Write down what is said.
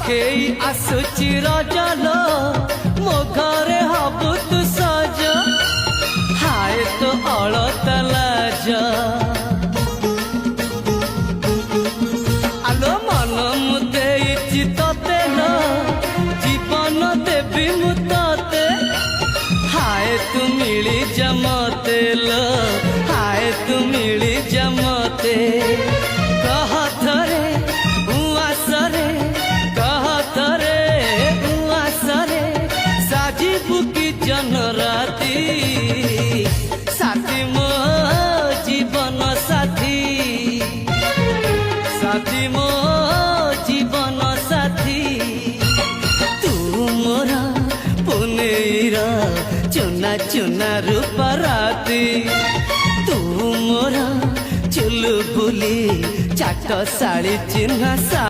आगेई आसुची रजल मो घरे हबु तू सज हाय तो अलता लाज आलो मन मुदेइछि तते लो जीवन देवी मु तते हाय तू मिली जमते लो हाय तू मिली जमते कह थरे उआसरे कह थरे उआसरे साजिबु की जन राती साथी मो जीवन साथी साथी मो जीवन साथी तू मोरा पुनेरा चुना चुना रूप राती तू मोरा चुलु बुली चाट साड़ी चिन्ह सा